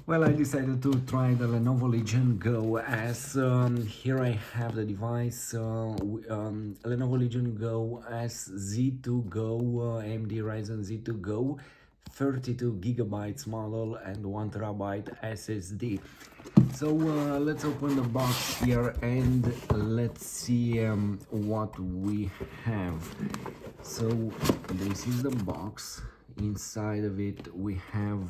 Well, I decided to try the Lenovo Legion Go as here I have the device Lenovo Legion Go as Z2 Go AMD Ryzen Z2 Go 32 gigabytes model and 1 terabyte SSD. So let's open the box here and let's see what we have. So this is the box. Inside of it we have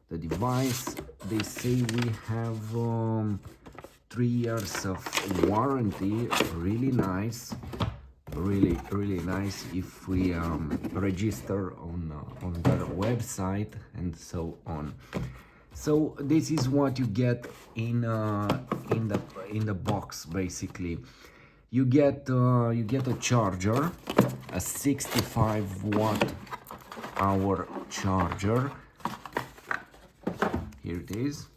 the device. They say we have 3 years of warranty. Really nice, really nice if we register on their website and so on. So this is what you get in the box. Basically you get a charger, a 65 watt-hour charger. Here it is.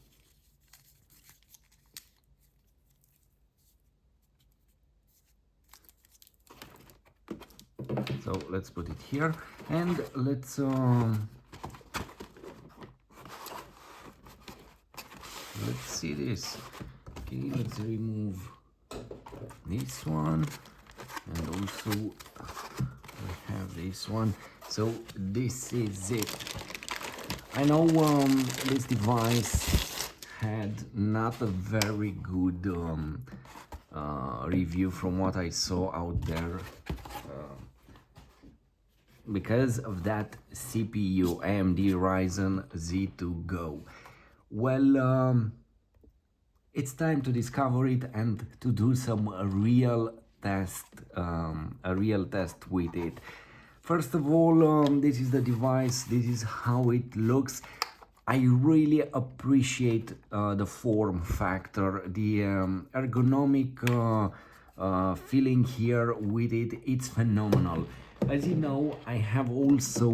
So let's put it here and let's see this. Okay, let's remove this one, and also we have this one. So this is it. I know this device had not a very good review from what I saw out there because of that CPU, AMD Ryzen Z2 Go. Well, it's time to discover it and to do some real test with it. First of all, this is the device. This is how it looks. I really appreciate the form factor, the ergonomic feeling here with it. It's phenomenal. As you know, I have also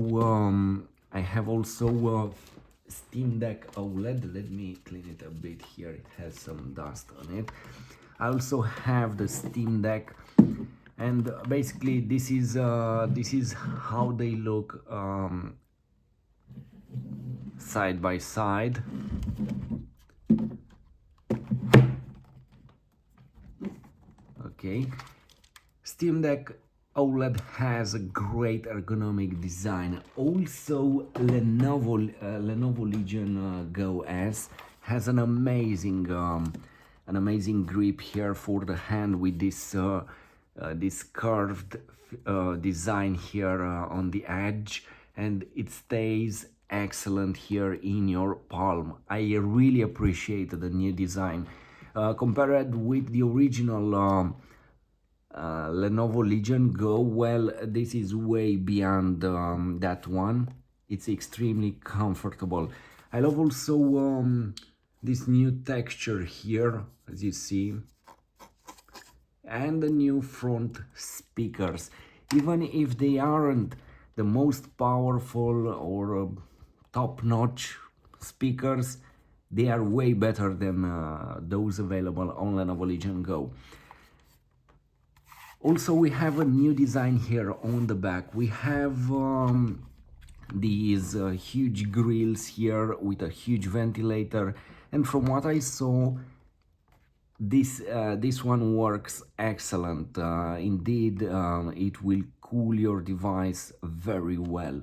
Steam Deck OLED. Let me clean it a bit here. It has some dust on it. I also have the Steam Deck, and basically this is how they look side by side. Okay, Steam Deck OLED has a great ergonomic design. Also, Lenovo Legion Go S has an amazing grip here for the hand with this this curved design here on the edge, and it stays excellent here in your palm. I really appreciate the new design compared with the original Lenovo Legion Go. Well, this is way beyond that one. It's extremely comfortable. I love also this new texture here, as you see, and the new front speakers. Even if they aren't the most powerful or top-notch speakers, they are way better than those available on Lenovo Legion Go. Also, we have a new design here on the back. We have these huge grills here with a huge ventilator, and from what I saw, this one works excellent. Indeed, it will cool your device very well.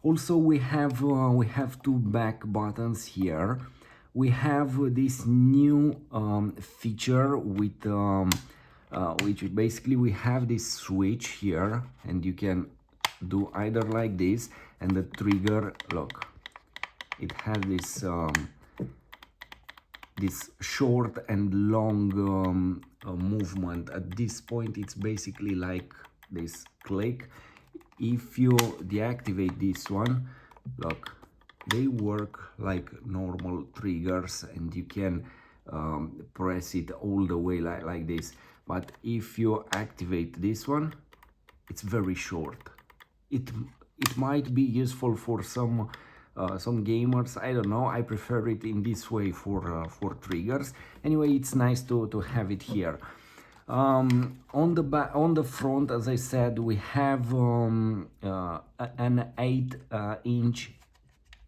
Also, we have 2 back buttons here. We have this new feature with which basically we have this switch here, and you can do either like this, and the trigger, look, it has this this short and long movement. At this point it's basically like this click. If you deactivate this one, look, they work like normal triggers, and you can press it all the way like this. But if you activate this one, it's very short. It might be useful for some gamers. I don't know. I prefer it in this way for triggers. Anyway, it's nice to have it here. On the front, as I said, we have an 8-inch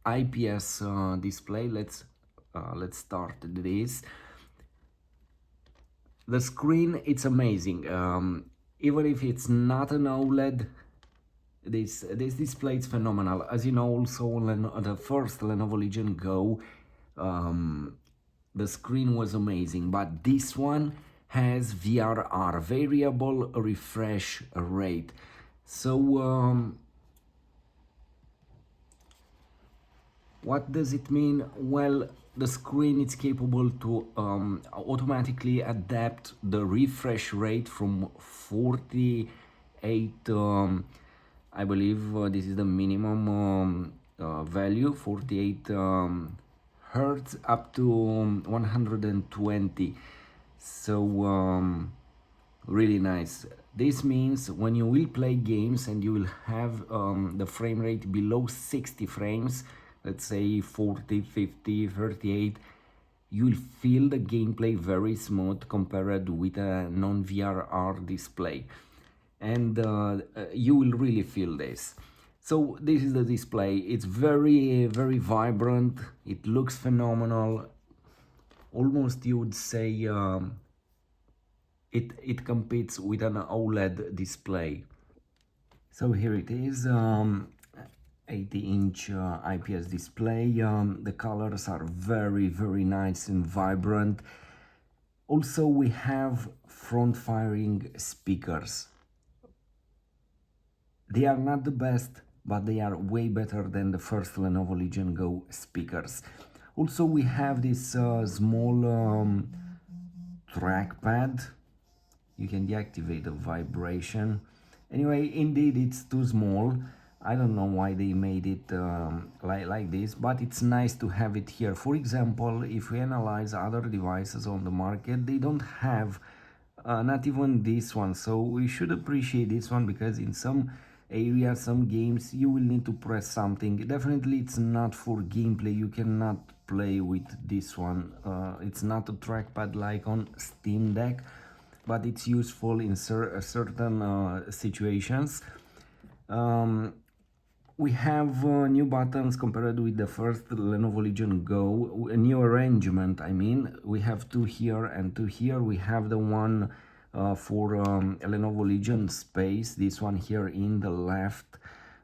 IPS display. Let's let's start this. The screen, it's amazing. Even if it's not an OLED, this display is phenomenal. As you know, also the first Lenovo Legion Go, the screen was amazing, but this one has VRR, variable refresh rate. So what does it mean? Well, the screen is capable to automatically adapt the refresh rate from 48, I believe this is the minimum value, 48 hertz, up to 120. So really nice. This means when you will play games and you will have the frame rate below 60 frames, let's say 40, 50, 38, you will feel the gameplay very smooth compared with a non-VRR display. And you will really feel this. So this is the display. It's very vibrant. It looks phenomenal. Almost you would say it competes with an OLED display. So here it is, 80-inch IPS display. The colors are very nice and vibrant. Also, we have front-firing speakers. They are not the best, but they are way better than the first Lenovo Legion Go speakers. Also, we have this small trackpad. You can deactivate the vibration. Anyway, indeed, it's too small. I don't know why they made it like this, but it's nice to have it here. For example, if we analyze other devices on the market, they don't have not even this one. So we should appreciate this one, because in some areas, some games, you will need to press something. Definitely it's not for gameplay. You cannot play with this one. It's not a trackpad like on Steam Deck, but it's useful in certain situations. We have new buttons compared with the first Lenovo Legion Go, a new arrangement. I mean, we have two here and two here. We have the one for Lenovo Legion Space, this one here in the left.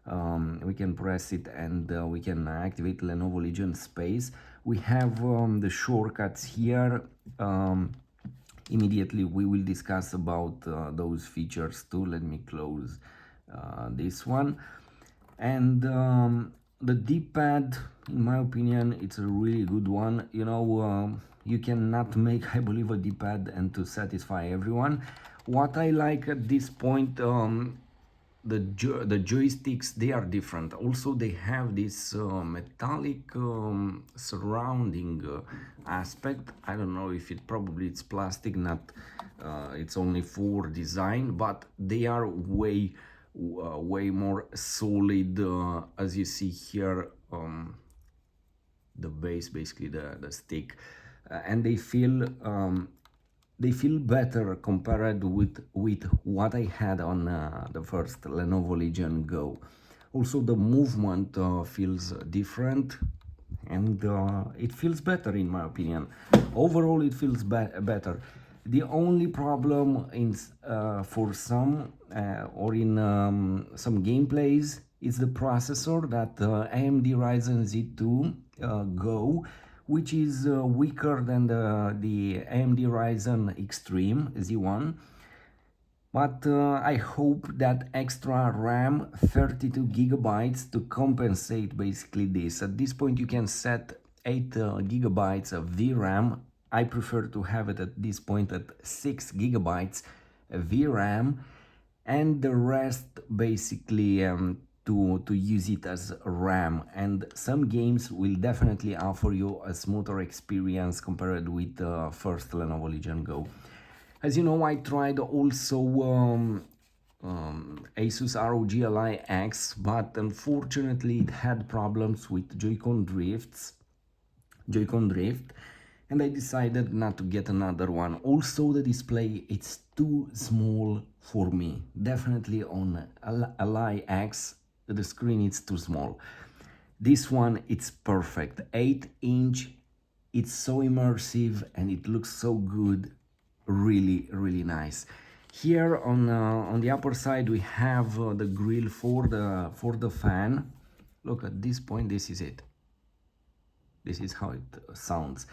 We can press it and we can activate Lenovo Legion Space. We have the shortcuts here. Immediately we will discuss about those features too. Let me close this one. And the D-pad, in my opinion, it's a really good one. You know, you cannot make, I believe, a D-pad and to satisfy everyone. What I like at this point, the joysticks, they are different. Also, they have this metallic surrounding aspect. I don't know if probably it's plastic, not it's only for design, but they are way more solid, as you see here. The base, basically the stick, and they feel better compared with what I had on the first Lenovo Legion Go. Also, the movement feels different, and it feels better in my opinion. Overall, it feels better. The only problem in for some or in some gameplays is the processor, that AMD Ryzen Z2 Go, which is weaker than the AMD Ryzen Extreme Z1. But I hope that extra RAM, 32 gigabytes, to compensate basically this. At this point you can set 8 gigabytes of VRAM. I prefer to have it at this point at 6 gigabytes VRAM, and the rest basically to use it as RAM. And some games will definitely offer you a smoother experience compared with the first Lenovo Legion Go. As you know, I tried also Asus ROG Ally X, but unfortunately it had problems with Joy-Con drift, and I decided not to get another one. Also, the display, it's too small for me. Definitely on Ally X, the screen is too small. This one, it's perfect. 8-inch It's so immersive and it looks so good, really really nice. Here on the upper side we have the grill for the fan. Look at this point, this is it. This is how it sounds.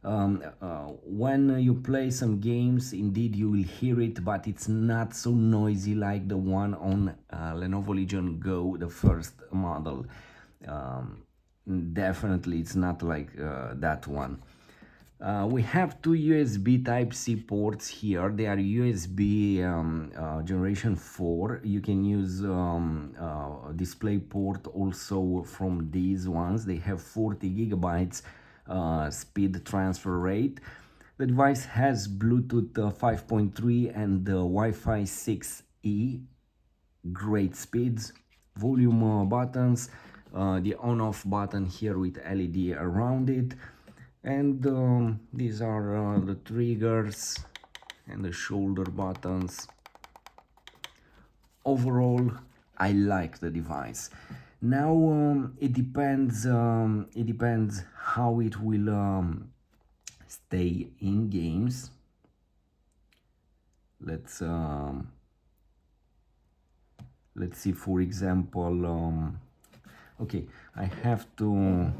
When you play some games, indeed you will hear it, but it's not so noisy like the one on Lenovo Legion Go, the first model. Um, Definitely it's not like that one. We have two USB Type-C ports here. They are USB generation 4. You can use display port also from these ones. They have 40 gigabytes speed transfer rate. The device has Bluetooth 5.3 and Wi-Fi 6E, great speeds. Volume buttons, the on-off button here with LED around it, and these are the triggers and the shoulder buttons. Overall, I like the device. Now it depends how it will stay in games. Let's see, for example, okay, I have to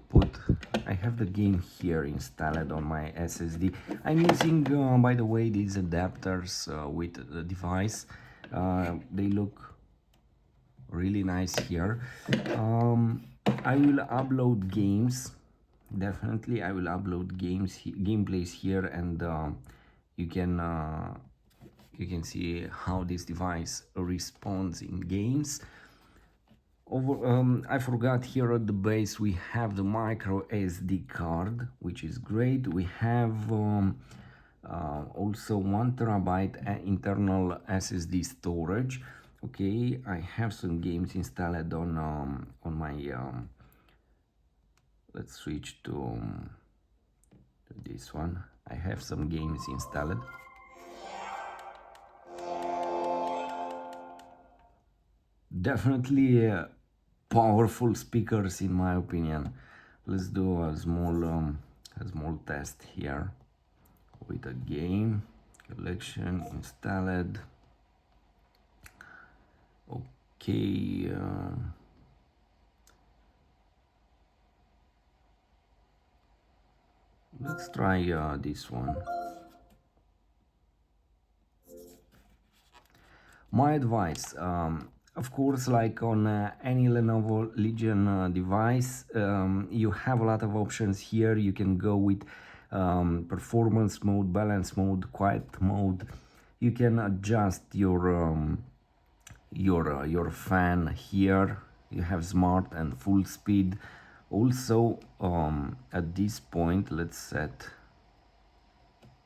put, I have the game here installed on my SSD. I'm using by the way, these adapters with the device. They look really nice here. I will upload games, definitely I will upload gameplays here, and you can see how this device responds in games. I forgot, here at the base we have the micro SD card, which is great. We have also 1 TB internal SSD storage. Okay, I have some games installed on my let's switch to this one. I have some games installed. Definitely powerful speakers in my opinion. Let's do a small test here with a game collection installed. Okay, let's try this one. My advice, of course, like on any Lenovo Legion device, you have a lot of options here. You can go with performance mode, balance mode, quiet mode. You can adjust your fan here. You have smart and full speed. Also, at this point, let's set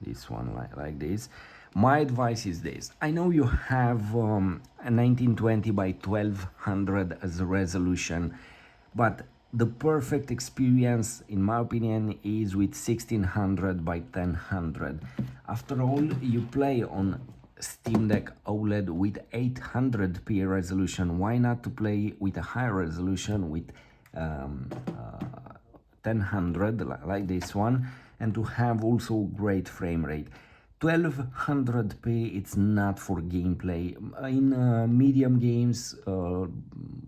this one like this. My advice is this: I know you have a 1920 by 1200 as a resolution, but the perfect experience in my opinion is with 1600 by 1000. After all, you play on Steam Deck OLED with 800p resolution. Why not to play with a higher resolution with 1000 like this one, and to have also great frame rate? 1200p, it's not for gameplay. In medium games,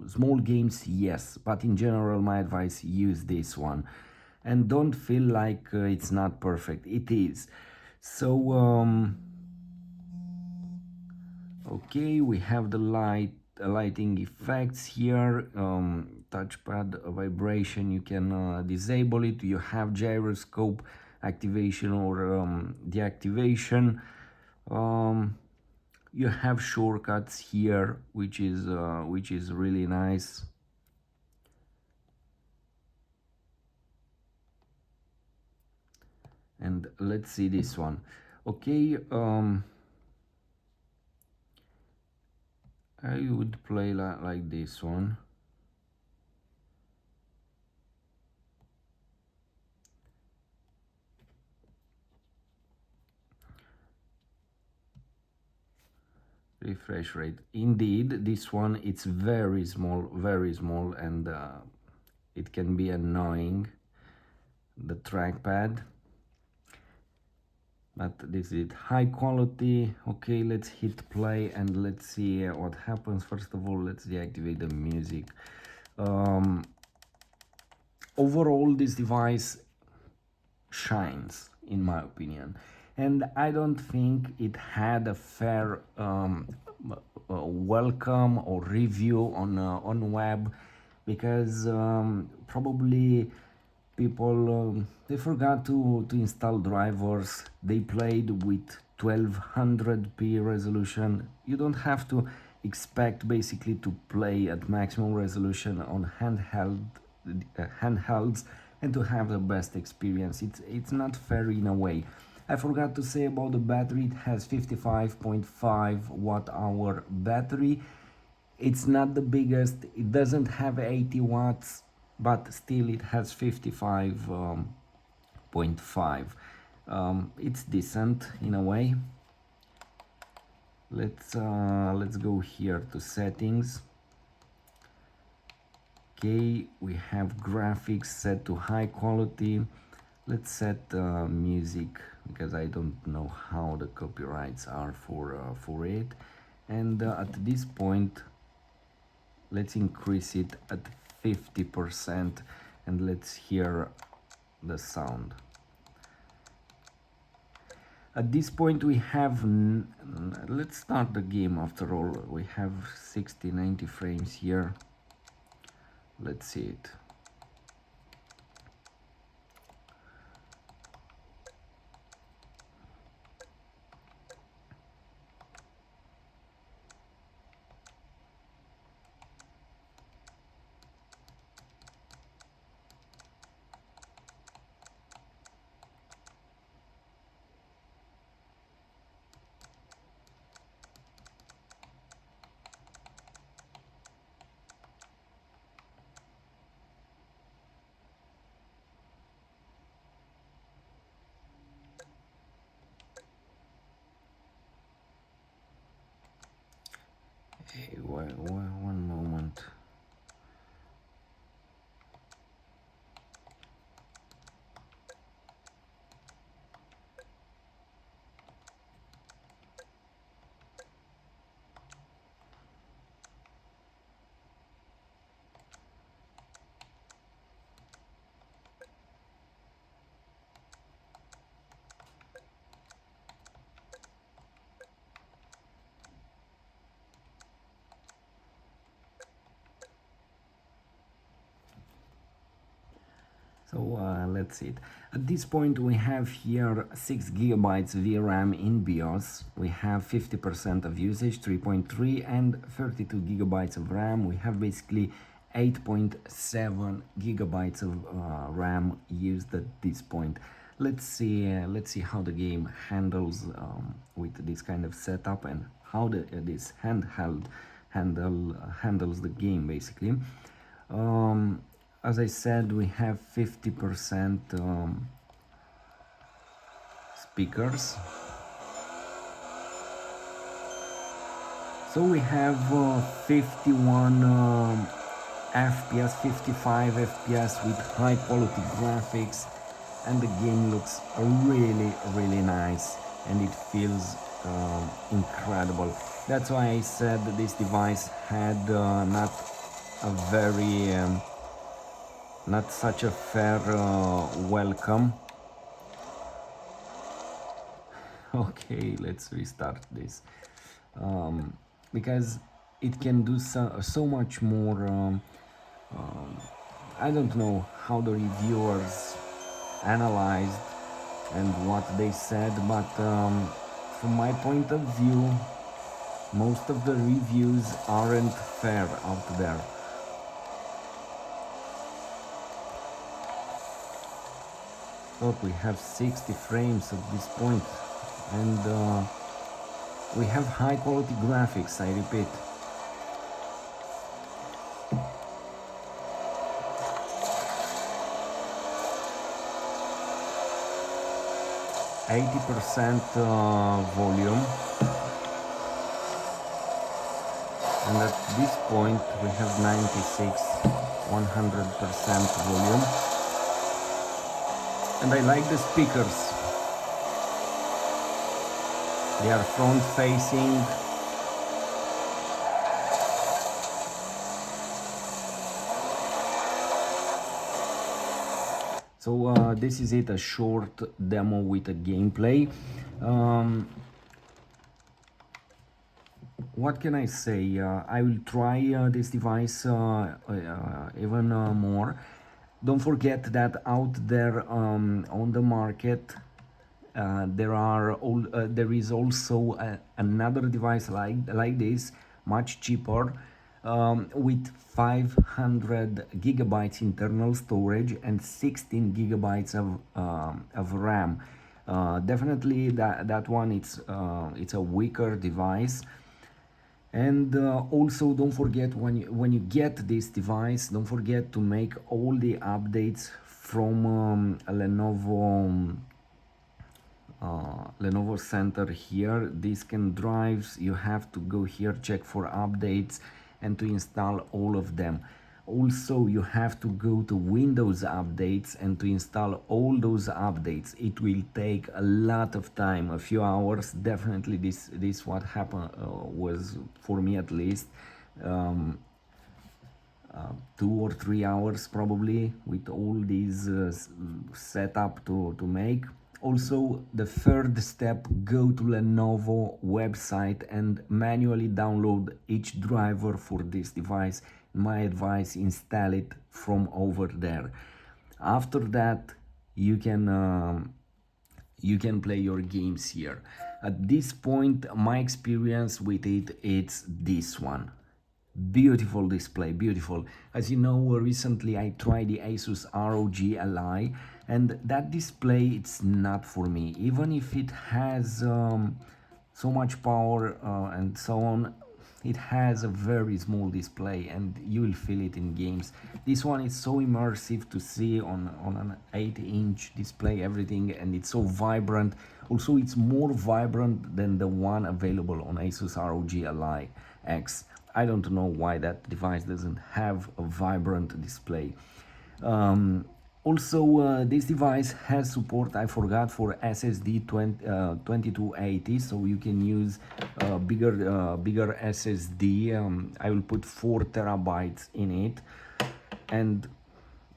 small games, yes, but in general my advice, use this one and don't feel like it's not perfect. It is. So okay, we have the lighting effects here. Touchpad vibration, you can disable it. You have gyroscope activation or deactivation. You have shortcuts here, which is really nice. And let's see this one. Okay, I would play like this one. Refresh rate, indeed this one, it's very small, and it can be annoying, the trackpad, but this is high quality. Okay, let's hit play and let's see what happens. First of all, let's deactivate the music. Overall, this device shines, in my opinion, and I don't think it had a fair welcome or review on web, because probably people they forgot to install drivers. They played with 1200p resolution. You don't have to expect basically to play at maximum resolution on handhelds and to have the best experience. It's not fair in a way. I forgot to say about the battery. It has 55.5 watt hour battery. It's not the biggest, it doesn't have 80 watts, but still it has 55.5. It's decent in a way. Let's go here to settings. Okay, we have graphics set to high quality. Let's set music, because I don't know how the copyrights are for it. And at this point, let's increase it at 50% and let's hear the sound. At this point we have, let's start the game. After all, we have 60-90 frames here. Let's see it. Hey, one moment. So let's see it. At this point we have here 6 gigabytes VRAM in BIOS. We have 50% of usage, 3.3, and 32 gigabytes of RAM. We have basically 8.7 gigabytes of RAM used at this point. Let's see how the game handles with this kind of setup, and how this handheld handles the game basically. As I said, we have 50% speakers. So we have 51 FPS, 55 FPS with high quality graphics, and the game looks really nice, and it feels incredible. That's why I said that this device had not a very not such a fair welcome. Okay, let's restart this, because it can do so much more. I don't know how the reviewers analyzed and what they said, but from my point of view, most of the reviews aren't fair out there. Look, we have 60 frames at this point, and we have high quality graphics, I repeat. %, volume, and at this point we have 96, 100% volume. And I like the speakers. They are front facing. So this is it, a short demo with a gameplay. What can I say? I will try this device even more. Don't forget that out there on the market there is also another device like this, much cheaper, with 500 gigabytes internal storage and 16 gigabytes of RAM. Definitely that one, it's a weaker device. And also don't forget, when you get this device, don't forget to make all the updates from Lenovo Center here. Disk and drives, you have to go here, check for updates, and to install all of them. Also, you have to go to Windows updates and to install all those updates. It will take a lot of time, a few hours. Definitely this what happened was for me at least. 2 or 3 hours probably with all these setup to make. Also, the third step, go to Lenovo website and manually download each driver for this device. My advice, install it from over there. After that, you can play your games here. At this point, my experience with it's this one. Beautiful display, beautiful. As you know, recently I tried the Asus ROG Ally, and that display, it's not for me. Even if it has so much power and so on, it has a very small display and you will feel it in games. This one is so immersive to see on an 8-inch display, everything, and it's so vibrant. Also, it's more vibrant than the one available on Asus ROG Ally X. I don't know why that device doesn't have a vibrant display. Also, this device has support, I forgot, for SSD 2280, so you can use bigger SSD. I will put 4 terabytes in it, and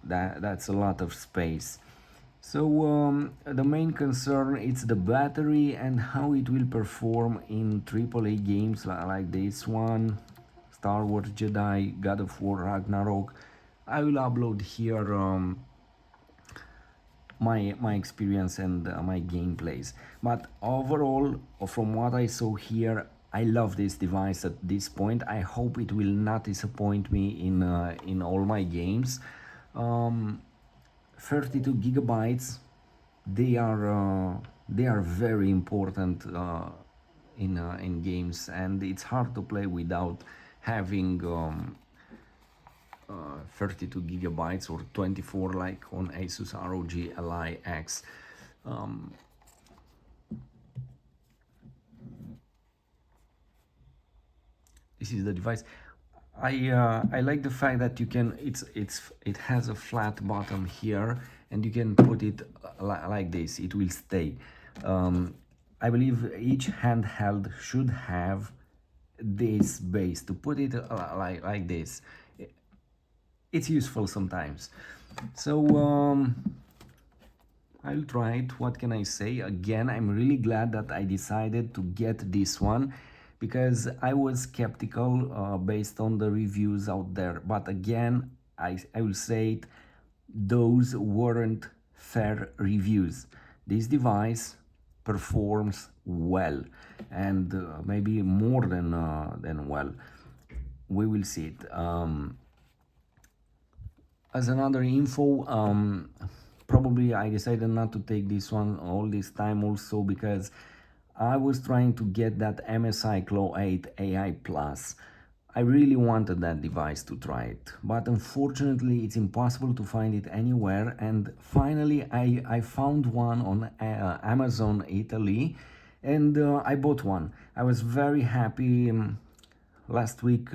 that's a lot of space. So the main concern is the battery and how it will perform in AAA games like this one, Star Wars Jedi, God of War Ragnarok. I will upload here my experience and my gameplays. But overall, from what I saw here, I love this device at this point. I hope it will not disappoint me in all my games. 32 gigabytes, they are very important in games, and it's hard to play without having 32 gigabytes or 24 like on Asus ROG Ally X. This is the device. I like the fact that you can, it has a flat bottom here, and you can put it like this. It will stay. I believe each handheld should have this base to put it like this. It's useful sometimes. So I'll try it. What can I say? Again, I'm really glad that I decided to get this one, because I was skeptical based on the reviews out there. But again, I will say it, those weren't fair reviews. This device performs well, and maybe more than well. We will see it. As another info, probably I decided not to take this one all this time also because I was trying to get that MSI Glow 8 AI Plus. I really wanted that device to try it, but unfortunately it's impossible to find it anywhere, and finally I found one on Amazon Italy, and I bought one. I was very happy. Last week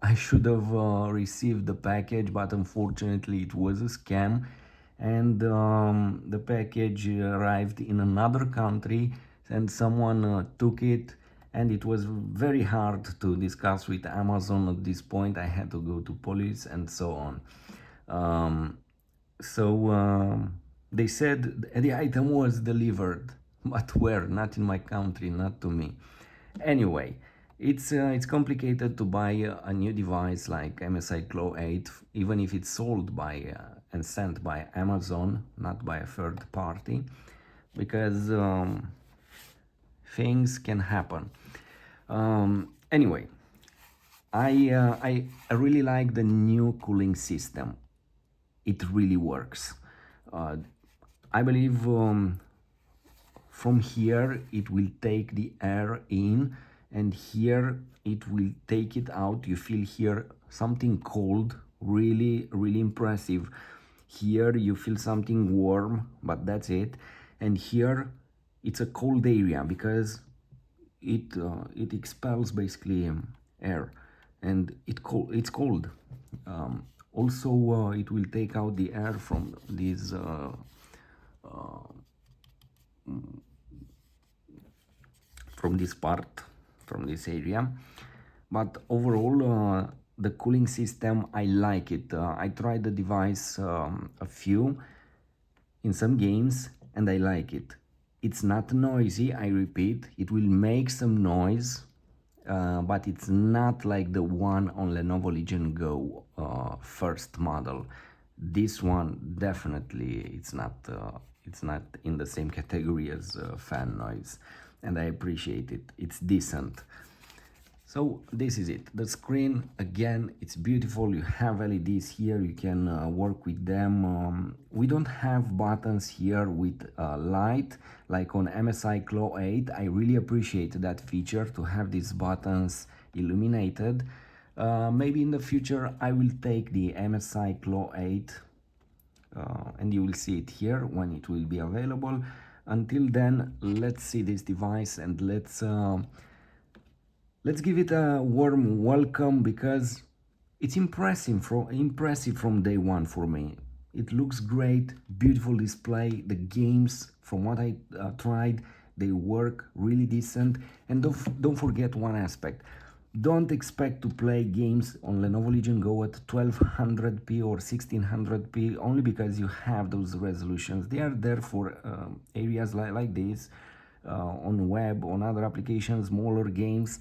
I should have received the package, but unfortunately it was a scam, and the package arrived in another country, and someone took it, and it was very hard to discuss with Amazon at this point. I had to go to police and so on. um, so they said the item was delivered, but where? Not in my country, not to me. Anyway, it's complicated to buy a new device like MSI Glow 8, even if it's sold by and sent by Amazon, not by a third party, because things can happen. Anyway, I really like the new cooling system. It really works. Uh, I believe from here it will take the air in, and here it will take it out. You feel here something cold, really impressive. Here you feel something warm, but that's it. And here it's a cold area because it expels basically air, and it's cold. Also, it will take out the air from these from this part, from this area. But overall, the cooling system, I like it. I tried the device a few in some games, and I like it. It's not noisy, I repeat. It will make some noise, but it's not like the one on Lenovo Legion Go first model. This one definitely it's not in the same category as fan noise, and I appreciate it. It's decent. So this is it. The screen, again, it's beautiful. You have LEDs here, you can work with them. We don't have buttons here with light like on MSI Glow 8. I really appreciate that feature, to have these buttons illuminated. Maybe in the future I will take the MSI Glow 8 and you will see it here when it will be available. Until then, let's see this device, and let's give it a warm welcome, because it's impressive from day one for me. It looks great, beautiful display. The games, from what I tried, they work really decent. And don't forget one aspect. Don't expect to play games on Lenovo Legion Go at 1200p or 1600p only because you have those resolutions. They are there for areas like this, on web, on other applications, smaller games.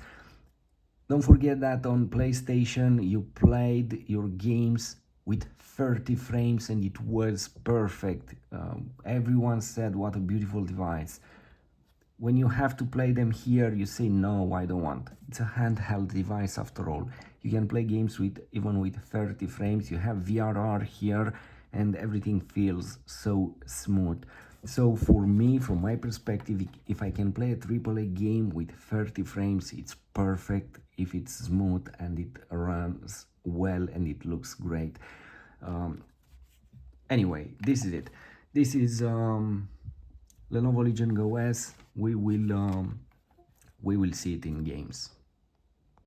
Don't forget that on PlayStation you played your games with 30 frames and it was perfect. Everyone said what a beautiful device. When you have to play them here, you say no, I don't want. It's a handheld device after all. You can play games with even with 30 frames. You have VRR here and everything feels so smooth. So for me, from my perspective, if I can play a AAA game with 30 frames, it's perfect. If it's smooth and it runs well and it looks great. Anyway, this is it. This is Lenovo Legion Go S. We will see it in games.